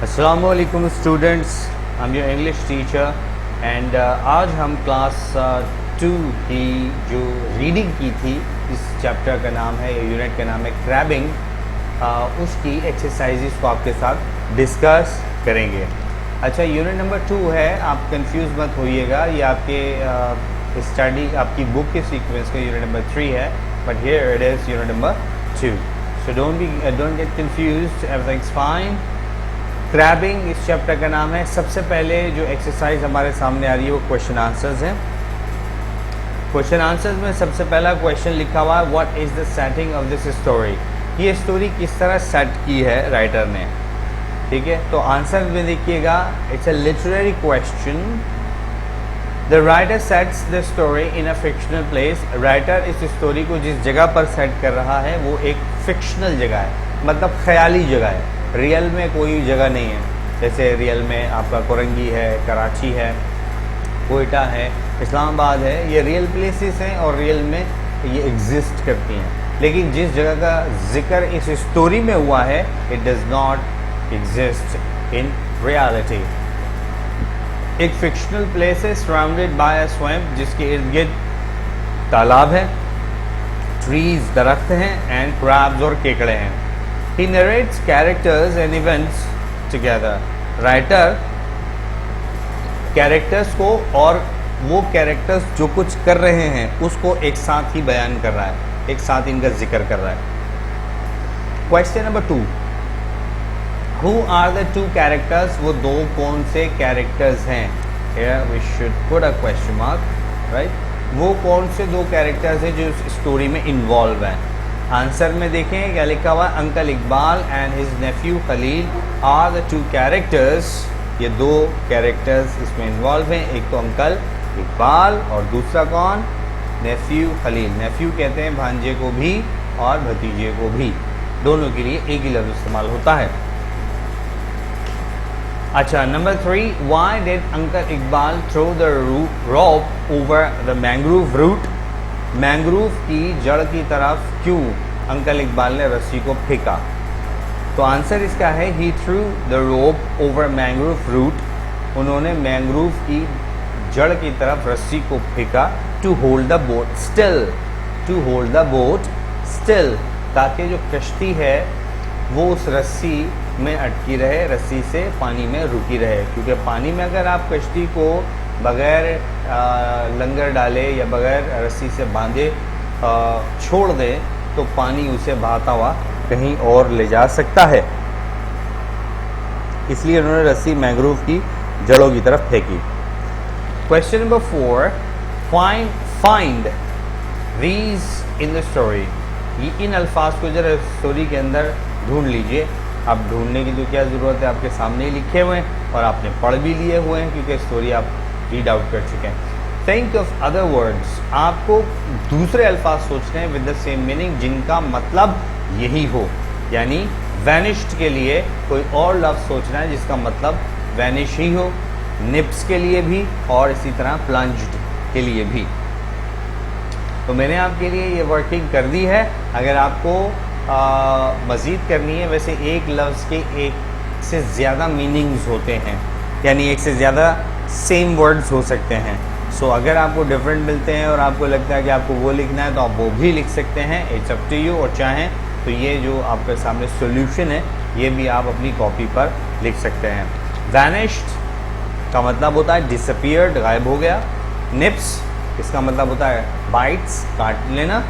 अस्सलामुअलैकुम students, I am your English teacher and आज हम क्लास 2 की जो रीडिंग की थी, इस चैप्टर का नाम है, यूनिट का नाम है क्रैबिंग, उसकी एक्सरसाइजेस को आपके साथ डिस्कस करेंगे। अच्छा, यूनिट नंबर 2 है, आप कंफ्यूज मत होइएगा, ये आपके स्टडी आपकी बुक के सीक्वेंस का यूनिट नंबर 3 है, but here it is unit number 2, so don't get confused, everything's fine. Crabbing इस चैप्टर का नाम है। सबसे पहले जो एक्सरसाइज हमारे सामने आ रही है वो क्वेश्चन आंसर्स हैं। क्वेश्चन आंसर्स में सबसे पहला क्वेश्चन लिखा हुआ है, what is the setting of this story. ये स्टोरी किस तरह सेट की है राइटर ने, ठीक है। तो आंसर में देखिएगा, it's a literary question. The writer sets the story in a fictional place. Writer इस स्टोरी को जिस जगह पर सेट कर रहा है वो एक फिक्शनल जगह है, मतलब ख्याली जगह है, रियल में कोई जगह नहीं है। जैसे रियल में आपका कोरंगी है, कराची है, कोयटा है, इस्लामाबाद है, ये रियल प्लेसेस हैं और रियल में ये एग्जिस्ट करती हैं। लेकिन जिस जगह का जिक्र इस स्टोरी में हुआ है, it does not exist in reality. एक फिक्शनल प्लेस है सराउंडेड बाय अ स्वैम्प, जिसके इर्द गिर्द तालाब है, ट्रीज दरख्त हैं, एंड क्रैब्स और केकड़े हैं। He narrates characters and events together. Writer characters को और वो कैरेक्टर्स जो कुछ कर रहे हैं उसको एक साथ ही बयान कर रहा है, एक साथ इनका जिक्र कर रहा है। Question number 2, Who are the two characters? वो दो कौन से कैरेक्टर्स हैं? Here we should put a question mark, right? वो कौन से दो कैरेक्टर्स हैं जो इस स्टोरी में इन्वॉल्व हैं? आंसर में देखें क्या लिखा हुआ, uncle Iqbal and his nephew Khalil are the two characters. ये दो कैरेक्टर्स इसमें इन्वॉल्व हैं, एक तो अंकल इकबाल और दूसरा कौन, नेफ्यू खलील। नेफ्यू कहते हैं भांजे को भी और भतीजे को भी, दोनों के लिए एक ही लफ्ज़ इस्तेमाल होता है। अच्छा, number 3, why did uncle Iqbal throw the rope over the mangrove root. Mangrove की जड़ की तरफ क्यों अंकल इकबाल ने रस्सी को फेंका? तो आंसर इसका है, he threw the rope over mangrove root. उन्होंने मैंग्रोव की जड़ की तरफ रस्सी को फेंका, to hold the boat still, to hold the boat still, ताकि जो कश्ती है वो उस रस्सी में अटकी रहे, रस्सी से पानी में रुकी रहे। क्योंकि पानी में अगर आप कश्ती को बगैर लंगर डाले या बगैर रस्सी से बांधे छोड़ दें तो पानी उसे बहाता हुआ कहीं और ले जा सकता है, इसलिए उन्होंने रस्सी मैंग्रोव की जड़ों की तरफ फेंकी। Question number 4, find these in the story. इन अल्फाज को जरा स्टोरी के अंदर ढूंढ लीजिए। अब ढूंढने की तो क्या ज़रूरत है, आपके सामने ही लिखे हुए हैं और आपने पढ़ भी लिए हुए हैं क्योंकि स्टोरी आप रीड आउट कर चुके हैं। थिंक ऑफ अदर वर्ड्स, आपको दूसरे अल्फाज सोचने हैं विद द सेम मीनिंग, जिनका मतलब यही हो। यानी वैनिश्ड के लिए कोई और लफ्ज़ सोचना है जिसका मतलब वैनिश ही हो, निप्स के लिए भी और इसी तरह प्लंज्ड के लिए भी। तो मैंने आपके लिए ये वर्किंग कर दी है। अगर आपको मज़ीद करनी है, वैसे एक लफ्ज़ के एक से ज़्यादा मीनिंग्स होते हैं, यानी एक से ज़्यादा सेम वर्ड्स हो सकते हैं। सो अगर आपको डिफरेंट मिलते हैं और आपको लगता है कि आपको वो लिखना है तो आप वो भी लिख सकते हैं, इट्स अप टू यू। और चाहें तो ये जो आपके सामने सॉल्यूशन है ये भी आप अपनी कॉपी पर लिख सकते हैं। वैनिश्ड का मतलब होता है डिसअपीयर्ड, गायब हो गया। निप्स इसका मतलब होता है बाइट्स, काट लेना।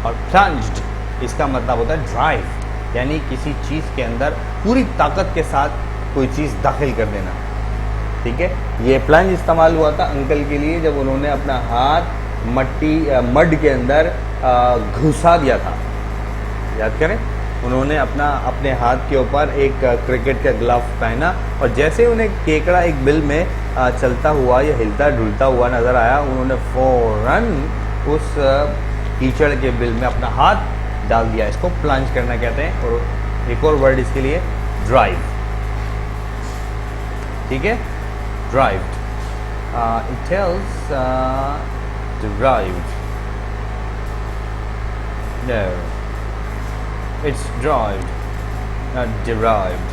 और प्लंज्ड इसका मतलब होता है ड्राइव, यानी किसी चीज़ के अंदर पूरी ताकत के साथ कोई चीज़ दाखिल कर देना, ठीक है। ये प्लंज इस्तेमाल हुआ था अंकल के लिए जब उन्होंने अपना हाथ मड के अंदर घुसा दिया था। याद करें, उन्होंने अपने हाथ के ऊपर एक क्रिकेट का ग्लव पहना और जैसे उन्हें केकड़ा एक बिल में चलता हुआ या हिलता ढुलता हुआ नज़र आया, उन्होंने फ़ौरन उस कीचड़ के बिल में अपना हाथ डाल दिया। इसको प्लंज करना कहते हैं। और एक और वर्ड इसके लिए, ड्राइव, ठीक है, derived. It tells derived, no, it's derived, not derived.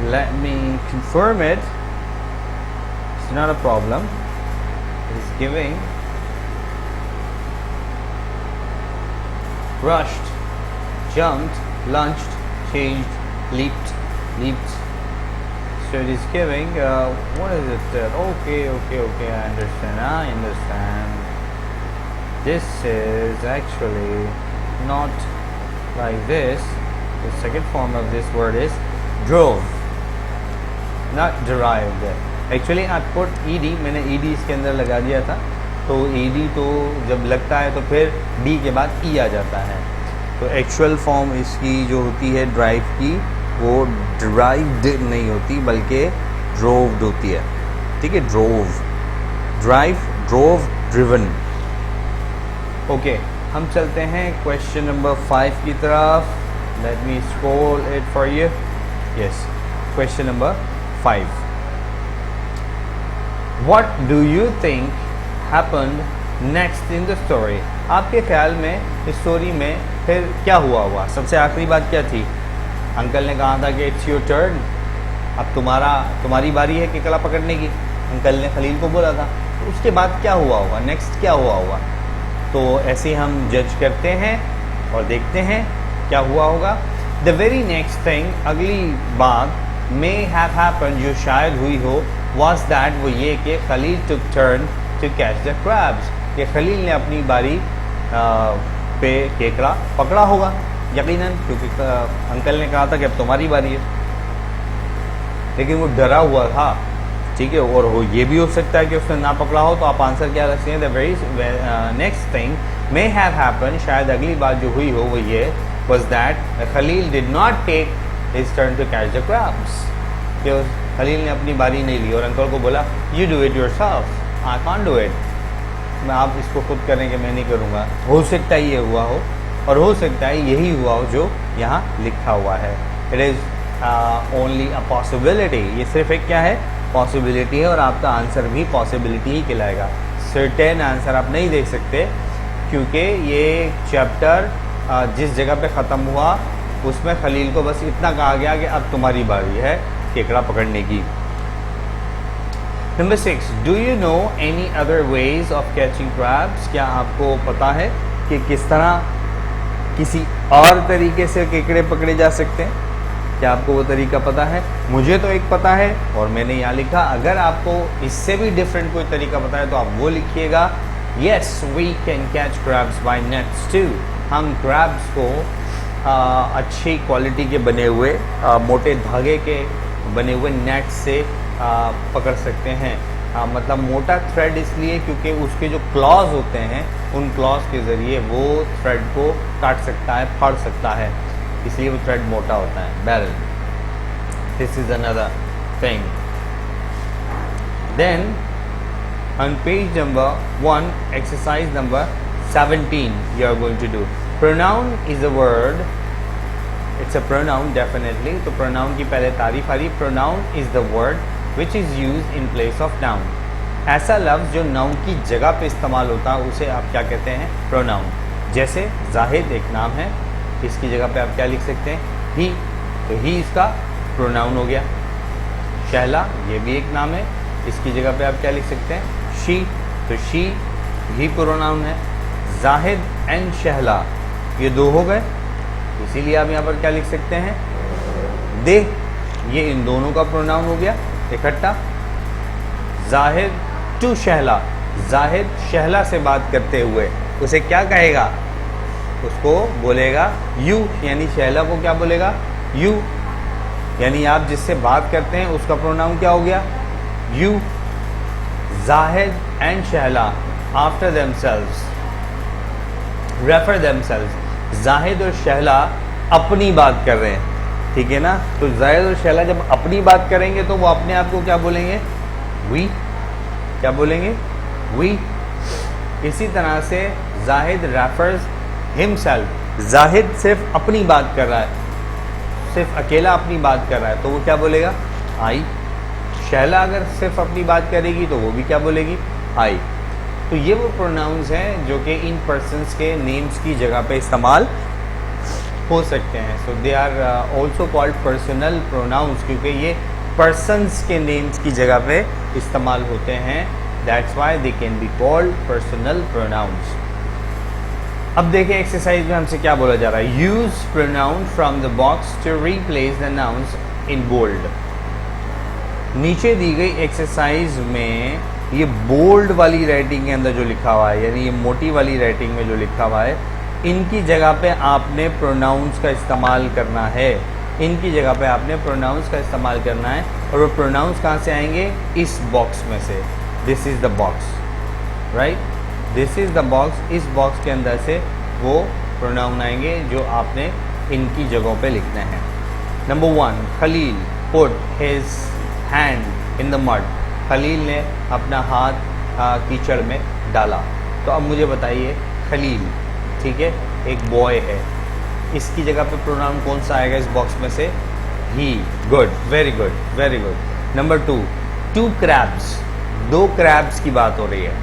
let me confirm it. It's not a problem. It's giving rushed, jumped, lunged, changed, leaped. So it is giving what is it? Okay, I understand. This is actually not like this. The second form of this word is drove, not derived. Actually I put ed, मैंने ed इसके अंदर लगा दिया था, तो ed तो जब लगता है तो फिर d के बाद e आ जाता है। तो एक्चुअल फॉर्म इसकी जो होती है ड्राइव की, वो ड्राइव्ड नहीं होती बल्कि ड्रोव्ड होती है। ठीक है, drove, drive, drove, driven. Okay, हम चलते हैं क्वेश्चन नंबर 5 की तरफ। Let me scroll it for you. Yes, question number 5। What do you think happened next in the story? आपके ख्याल में इस स्टोरी में फिर क्या हुआ? सबसे आखिरी बात क्या थी? अंकल ने कहा था कि इट्स योर टर्न, अब तुम्हारी बारी है केकड़ा पकड़ने की। अंकल ने खलील को बोला था। तो उसके बाद क्या हुआ होगा? नेक्स्ट क्या हुआ होगा? तो ऐसे हम जज करते हैं और देखते हैं क्या हुआ होगा। द वेरी नेक्स्ट थिंग, अगली बात मे हैव हैपेंड, जो शायद हुई हो, वाज दैट, वो ये कि Khalil took turn to catch the crabs, कि खलील ने अपनी बारी पे केकड़ा पकड़ा होगा यकीनन, क्योंकि अंकल ने कहा था कि अब तुम्हारी बारी है। लेकिन वो डरा हुआ था, ठीक है, और वो ये भी हो सकता है कि उसने ना पकड़ा हो। तो आप आंसर क्या रखते हैं? The very next thing may have happen, शायद अगली बात जो हुई हो वो ये was that Khalil did not take his turn to catch the crabs, कि खलील ने अपनी बारी नहीं ली और अंकल को बोला you do it yourself, I can't do it, मैं आप इसको खुद करें कि मैं नहीं करूँगा। हो सकता है ये हुआ हो, और हो सकता है यही हुआ हो जो यहाँ लिखा हुआ है। It is only a possibility, ये सिर्फ एक क्या है? पॉसिबिलिटी है, और आपका आंसर भी पॉसिबिलिटी ही कहलाएगा। सर्टेन आंसर आप नहीं देख सकते, क्योंकि ये चैप्टर जिस जगह पे ख़त्म हुआ उसमें खलील को बस इतना कहा गया कि अब तुम्हारी बारी है केकड़ा पकड़ने की। Number 6, do you know any other ways of catching crabs? क्या आपको पता है कि किस तरह किसी और तरीके से केकड़े पकड़े जा सकते हैं? क्या आपको वो तरीका पता है? मुझे तो एक पता है और मैंने यहाँ लिखा। अगर आपको इससे भी डिफरेंट कोई तरीका पता है तो आप वो लिखिएगा। Yes, we can catch crabs by nets too. हम क्रैब्स को अच्छी क्वालिटी के बने हुए मोटे धागे के बने हुए नेट से पकड़ सकते हैं। मतलब मोटा थ्रेड इसलिए क्योंकि उसके जो क्लॉज होते हैं उन क्लॉज के ज़रिए वो थ्रेड को काट सकता है, फाड़ सकता है, इसलिए वो थ्रेड मोटा होता है। Barrel, this is another thing. Then on page number 1, exercise number 17, you are going to do pronoun is a word, it's a pronoun definitely. तो प्रोनाउन की पहले तारीफ आ रही। Pronoun is the word which is use in place of noun. ऐसा लफ्ज़ जो noun की जगह पे इस्तेमाल होता है उसे आप क्या कहते हैं? प्रोनाउन। जैसे जाहिद एक नाम है, इसकी जगह पे आप क्या लिख सकते हैं? ही, तो ही इसका प्रोनाउन हो गया। शहला ये भी एक नाम है, इसकी जगह पे आप क्या लिख सकते हैं? शी, तो शी ही प्रोनाउन है। जाहिद एंड शहला ये दो हो गए, इसीलिए आप यहाँ पर क्या लिख सकते हैं? दे, ये इन दोनों का प्रोनाउन हो गया इकट्ठा। जाहिद टू शहला, जाहिद शहला से बात करते हुए उसे क्या कहेगा? उसको बोलेगा यू, यानी शहला को क्या बोलेगा? यू, यानी आप जिससे बात करते हैं उसका प्रोनाउन क्या हो गया? You. Zahid and Shahla after themselves refer themselves, Zahid और शहला अपनी बात कर रहे हैं, ठीक है ना। तो जाहिद और शहला जब अपनी बात करेंगे तो वो अपने आप को क्या बोलेंगे? वी, क्या बोलेंगे? वी। इसी तरह से जाहिद रेफर्स हिमसेल्फ, जाहिद सिर्फ अपनी बात कर रहा है, सिर्फ अकेला अपनी बात कर रहा है, तो वो क्या बोलेगा? आई। शहला अगर सिर्फ अपनी बात करेगी तो वो भी क्या बोलेगी? आई। तो ये वो प्रोनाउंस हैं जो कि इन पर्सन्स के नेम्स की जगह पे इस्तेमाल हो सकते हैं। So they are also called personal pronouns, क्योंकि ये पर्सन्स के नेम्स की जगह पे इस्तेमाल होते हैं। That's why they can be called personal pronounce. अब देखिए एक्सरसाइज में हमसे क्या बोला जा रहा है, use pronoun from the box to replace the nouns in bold. नीचे दी गई एक्सरसाइज में ये बोल्ड वाली राइटिंग के अंदर जो लिखा हुआ है, यानी ये मोटी वाली राइटिंग में जो लिखा हुआ है, इनकी जगह पे आपने प्रोनाउंस का इस्तेमाल करना है। इनकी जगह पे आपने प्रोनाउंस का इस्तेमाल करना है, और वो प्रोनाउंस कहाँ से आएंगे, इस बॉक्स में से। This is the box, right, this is the box. इस बॉक्स के अंदर से वो प्रोनाउन आएंगे जो आपने इनकी जगहों पे लिखना है। Number 1, Khalil put his hand in the mud. Khalil ने अपना हाथ कीचड़ में डाला। तो अब मुझे बताइए, खलील, ठीक है, एक बॉय है, इसकी जगह पे प्रोनाउन कौन सा आएगा इस बॉक्स में से, he. Good, very good, very good. Number 2, 2 crabs, 2 crabs की बात हो रही है,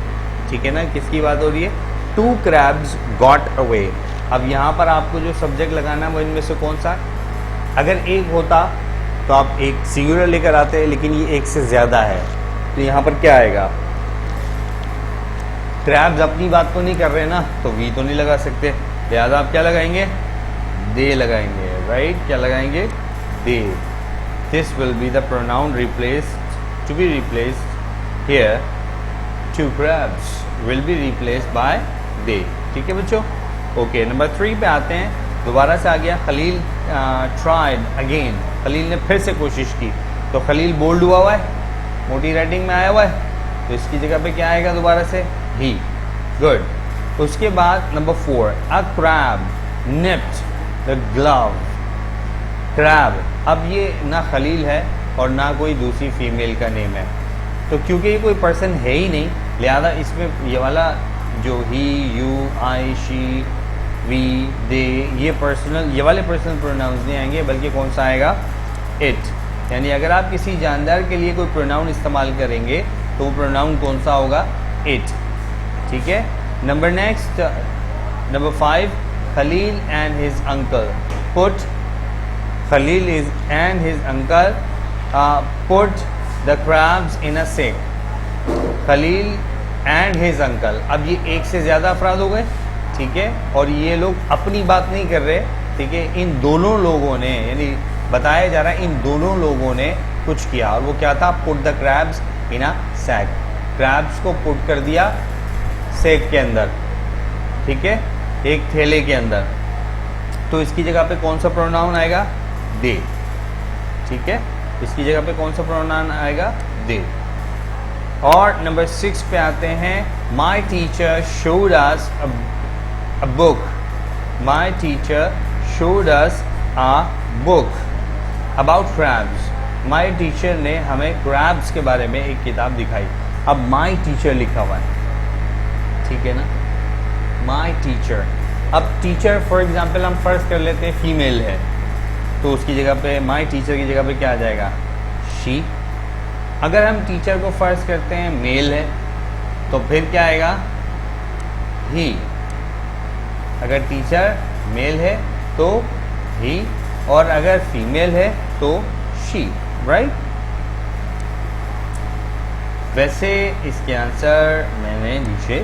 ठीक है ना, किसकी बात हो रही है, 2 क्रैब्स गॉट अवे। अब यहाँ पर आपको जो सब्जेक्ट लगाना है वो इनमें से कौन सा है। अगर एक होता तो आप एक सिंगुलर लेकर आते हैं, लेकिन ये एक से ज़्यादा है, तो यहाँ पर क्या आएगा, क्रैब्स अपनी बात तो नहीं कर रहे ना, तो वी तो नहीं लगा सकते, लिहाजा आप क्या लगाएंगे, दे लगाएंगे, राइट, क्या लगाएंगे, they. This will be the pronoun replaced, to be replaced here, 2 crabs will be replaced by they, ठीक है बच्चों। ओके, नंबर 3 पे आते हैं। दोबारा से आ गया, खलील ट्राइड अगेन, खलील ने फिर से कोशिश की। तो खलील बोल्ड हुआ है, मोटी राइटिंग में आया हुआ है, तो इसकी जगह पे क्या आएगा दोबारा से, ही। गुड। उसके बाद number 4, a crab nipped the glove. Crab, अब ये ना खलील है और ना कोई दूसरी फीमेल का नेम है, तो क्योंकि ये कोई पर्सन है ही नहीं, लिहाजा इसमें ये वाला जो ही, यू, आई, शी, वी, दे, ये पर्सनल, ये वाले पर्सनल प्रोनाउंस नहीं आएंगे, बल्कि कौन सा आएगा, इट। यानी अगर आप किसी जानदार के लिए कोई प्रोनाउन इस्तेमाल करेंगे तो वो प्रोनाउन कौन सा होगा, इट, ठीक है। Number next, number 5, Khalil and his uncle put, Khalil is and his uncle put the crabs in a sack. Khalil and his uncle, अब ये एक से ज़्यादा अफराद हो गए, ठीक है, और ये लोग अपनी बात नहीं कर रहे, ठीक है, इन दोनों लोगों ने, यानी बताया जा रहा है इन दोनों लोगों ने कुछ किया, और वो क्या था, put the crabs in a sack. Crabs को पुट कर दिया सेक के अंदर, ठीक है, एक थैले के अंदर। तो इसकी जगह पे कौन सा प्रोनाउन आएगा, दे, ठीक है, इसकी जगह पे कौन सा प्रोनाउन आएगा, दे। और नंबर 6 पे आते हैं, my teacher showed us a book. My teacher showed us a book about crabs. My teacher ने हमें क्रैब्स के बारे में एक किताब दिखाई। अब माई टीचर लिखा हुआ है, ठीक है ना, माई टीचर। अब टीचर फॉर एग्जाम्पल हम फर्ज कर लेते हैं फीमेल है, तो उसकी जगह पे, माई टीचर की जगह पे क्या आ जाएगा, शी। अगर हम टीचर को फर्ज करते हैं मेल है, तो फिर क्या आएगा, ही। अगर टीचर मेल है तो ही, और अगर फीमेल है तो शी, राइट। वैसे इसके आंसर मैंने नीचे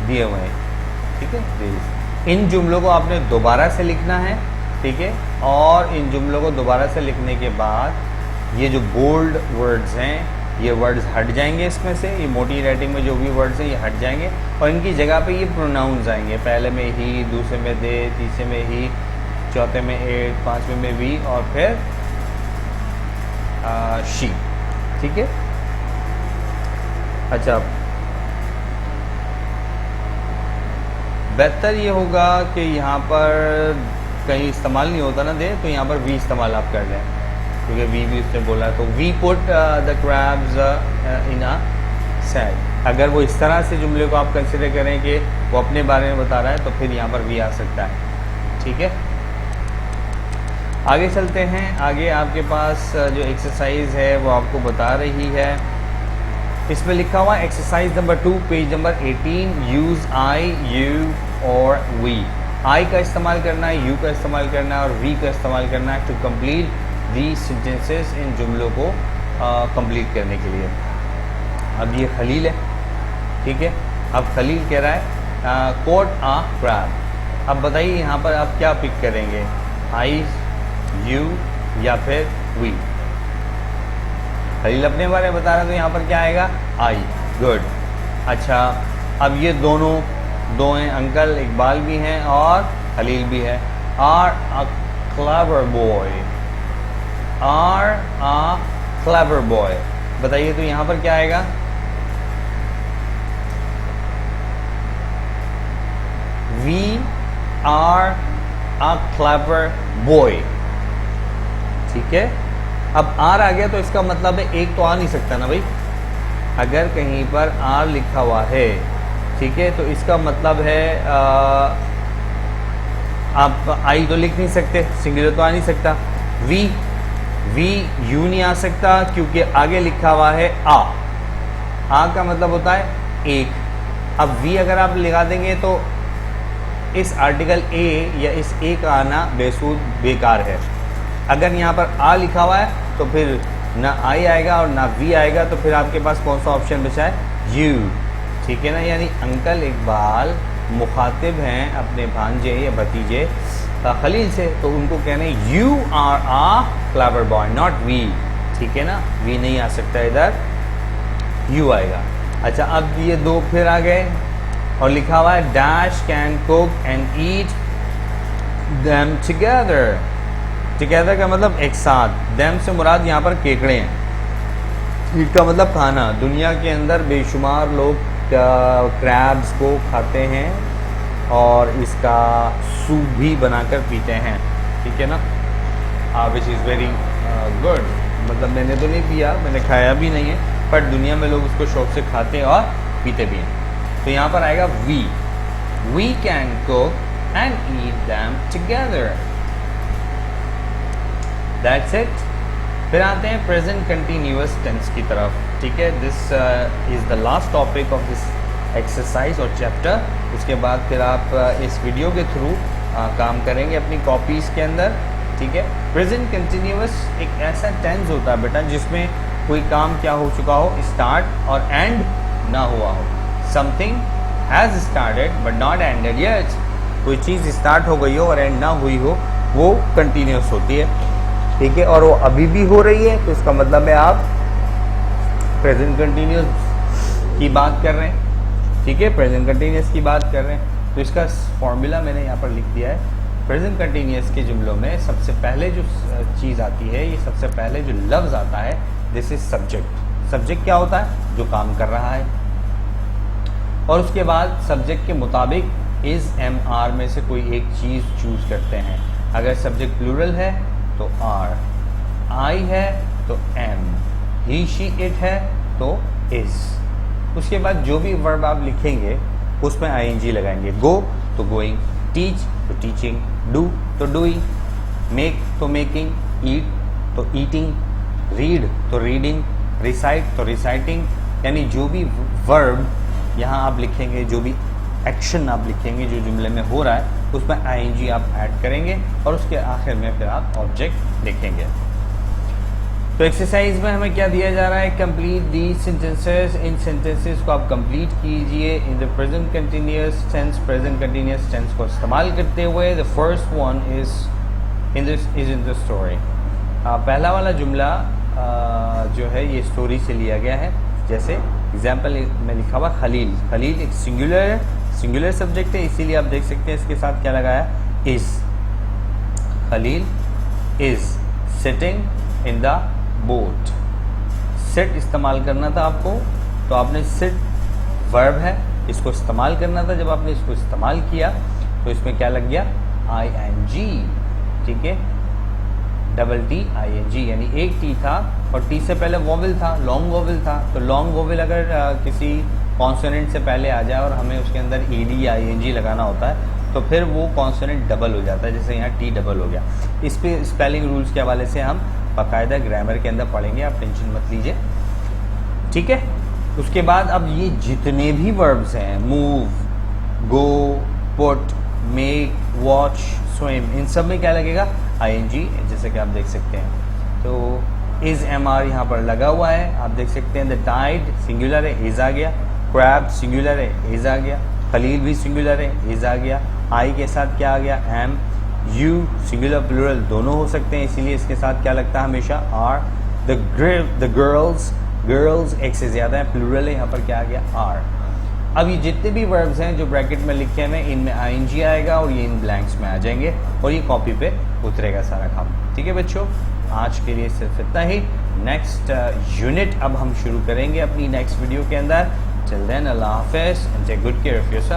दिए हुए हैं, ठीक है। इन जुमलों को आपने दोबारा से लिखना है, ठीक है, और इन जुमलों को दोबारा से लिखने के बाद ये जो बोल्ड वर्ड्स हैं, ये वर्ड्स हट जाएंगे इसमें से, ये मोटी राइटिंग में जो भी वर्ड्स हैं ये हट जाएंगे, और इनकी जगह पे ये प्रोनाउंस आएंगे। पहले में ही, दूसरे में दे, तीसरे में ही, चौथे में इट, पांचवें में वी, और फिर शी, ठीक है। अच्छा, बेहतर ये होगा कि यहाँ पर कहीं इस्तेमाल नहीं होता ना दे, तो यहाँ पर वी इस्तेमाल आप कर लें, क्योंकि वी भी उसने बोला, तो we put the crabs in a sack. अगर वो इस तरह से जुमले को आप कंसिडर करें कि वो अपने बारे में बता रहा है, तो फिर यहाँ पर वी आ सकता है, ठीक है। आगे चलते हैं। आगे आपके पास जो एक्सरसाइज है वो आपको बता रही है, इसमें लिखा हुआ exercise number 2 page number 18, use I, you और वी। आई का इस्तेमाल करना है, यू का इस्तेमाल करना है और वी का इस्तेमाल करना है टू कंप्लीट दी सेंटेंसेस, इन जुमलों को कंप्लीट करने के लिए। अब ये खलील है, ठीक है। अब खलील कह रहा है कोट आ क्रैब। अब बताइए यहाँ पर आप क्या पिक करेंगे, आई, यू या फिर वी। खलील अपने बारे में बता रहा है तो यहाँ पर क्या आएगा, आई। गुड। अच्छा, अब ये दोनों दो हैं, अंकल इकबाल भी हैं और खलील भी है। Are a clever boy, are a clever boy. बताइए तो यहाँ पर क्या आएगा, we are a clever boy, ठीक है। अब आर आ गया तो इसका मतलब है एक तो आ नहीं सकता ना भाई, अगर कहीं पर आर लिखा हुआ है, ठीक है, तो इसका मतलब है आप आई तो लिख नहीं सकते, सिंगुलर तो आ नहीं सकता। वी यू नहीं आ सकता क्योंकि आगे लिखा हुआ है आ का मतलब होता है एक। अब वी अगर आप लगा देंगे तो इस आर्टिकल ए या इस ए का आना बेसूद बेकार है। अगर यहाँ पर आ लिखा हुआ है तो फिर ना आई आएगा और ना वी आएगा, तो फिर आपके पास कौन सा ऑप्शन बचा है, यू, ठीक है ना। यानी अंकल इकबाल मुखातिब हैं अपने भांजे या भतीजे खलील से, तो उनको कहने you are a clever boy, not we, ठीक है ना। वी नहीं आ सकता, इधर यू आएगा। अच्छा, अब ये दो फिर आ गए और लिखा हुआ है dash can cook and eat them together. Together का मतलब एक साथ, देम से मुराद यहाँ पर केकड़े हैं, ईट का मतलब खाना। दुनिया के अंदर बेशुमार लोग क्रैब्स को खाते हैं और इसका सूप भी बनाकर पीते हैं, ठीक है ना, विच इज़ वेरी गुड। मतलब मैंने तो नहीं पिया, मैंने खाया भी नहीं है, पर दुनिया में लोग उसको शौक से खाते हैं और पीते भी हैं। तो यहाँ पर आएगा we can cook and eat them together, that's it. फिर आते हैं प्रेजेंट कंटिन्यूअस टेंस की तरफ, ठीक है। This is the last topic of this exercise और चैप्टर। उसके बाद फिर आप इस वीडियो के थ्रू काम करेंगे अपनी कॉपीज़ के अंदर, ठीक है। प्रेजेंट कंटिन्यूअस एक ऐसा टेंस होता है बेटा जिसमें कोई काम क्या हो चुका हो, स्टार्ट और एंड ना हुआ हो। Something has started but not ended yet. कोई चीज़ स्टार्ट हो गई हो और एंड ना हुई हो, वो कंटिन्यूअस होती है, ठीक है। और वो अभी भी हो रही है तो इसका मतलब है आप प्रेजेंट कंटिन्यूअस की बात कर रहे हैं, ठीक है, प्रेजेंट कंटिन्यूअस की बात कर रहे हैं। तो इसका फॉर्मूला मैंने यहाँ पर लिख दिया है। प्रेजेंट कंटिन्यूअस के जुमलों में सबसे पहले जो चीज़ आती है, ये सबसे पहले जो लफ्ज़ आता है, दिस इज सब्जेक्ट। सब्जेक्ट क्या होता है, जो काम कर रहा है। और उसके बाद सब्जेक्ट के मुताबिक इज एम आर में से कोई एक चीज़ चूज़ करते हैं। अगर सब्जेक्ट प्लूरल है तो आर, आई है तो एम, ही शी इट है तो इज। उसके बाद जो भी वर्ब आप लिखेंगे उसमें आईएनजी लगाएंगे। गो तो गोइंग, टीच तो टीचिंग, डू तो डूइंग, मेक तो मेकिंग, ईट तो ईटिंग, रीड तो रीडिंग, रिसाइट तो रिसाइटिंग। यानी जो भी वर्ब यहाँ आप लिखेंगे, जो भी एक्शन आप लिखेंगे जो जुमले में हो रहा है, उसमें आईएनजी आप ऐड करेंगे और उसके आखिर में फिर आप ऑब्जेक्ट लिखेंगे। तो एक्सरसाइज में हमें क्या दिया जा रहा है, कंप्लीट दी सेंटेंसेस। इन सेंटेंसेस को आप कंप्लीट कीजिए in the present continuous tense. Present continuous tense को इस्तेमाल करते हुए the first one is in the story. पहला वाला जुमला जो है ये स्टोरी से लिया गया है। जैसे एग्जाम्पल में लिखा हुआ खलील, खलील एक सिंगुलर सब्जेक्ट है, इसीलिए आप देख सकते हैं इसके साथ क्या लगाया, is. Khalil is sitting in the boat. Sit इस्तेमाल करना था आपको, तो आपने सिट वर्ब है, इसको इस्तेमाल करना था। जब आपने इसको इस्तेमाल किया तो इसमें क्या लग गया, ING, ठीक है, डबल T ING, यानी एक टी था और टी से पहले वोवेल था, लॉन्ग वोवेल था। तो लॉन्ग वोवेल अगर किसी कॉन्सोनेंट से पहले आ जाए और हमें उसके अंदर ED या ING लगाना होता है तो फिर वो कॉन्सोनेंट डबल हो जाता है, जैसे यहाँ T डबल हो गया। इस पे स्पेलिंग रूल्स के हवाले से हम बाकायदा ग्रामर के अंदर पढ़ेंगे, आप टेंशन मत लीजिए, ठीक है। उसके बाद अब ये जितने भी वर्ब्स हैं, मूव, गो, पुट, मेक, वॉच, स्विम, इन सब में क्या लगेगा? आईएनजी, जैसे कि आप देख सकते हैं। तो इज एमआर यहाँ पर लगा हुआ है, आप देख सकते हैं। द टाइड सिंगुलर है, इज आ गया। क्रैब सिंगुलर है, इज आ गया। खलील भी सिंगुलर है, इज आ गया। आई के साथ क्या आ गया? एम। यू सिंगुलर प्लूरल दोनों हो सकते हैं, इसीलिए इसके साथ क्या लगता है हमेशा? आर। द गर्ल्स एक से ज्यादा है, प्लूरल है, यहाँ पर क्या आ गया? आर। अब ये जितने भी वर्ब्स हैं जो ब्रैकेट में लिखे हुए हैं, इनमें आईएनजी आएगा और ये इन ब्लैंक्स में आ जाएंगे और ये कॉपी पे उतरेगा सारा काम। ठीक है बच्चों, आज के लिए सिर्फ इतना ही। नेक्स्ट यूनिट अब हम शुरू करेंगे अपनी नेक्स्ट वीडियो के अंदर। टिल देन, अल्लाह हाफिज़ and take good care of yourself.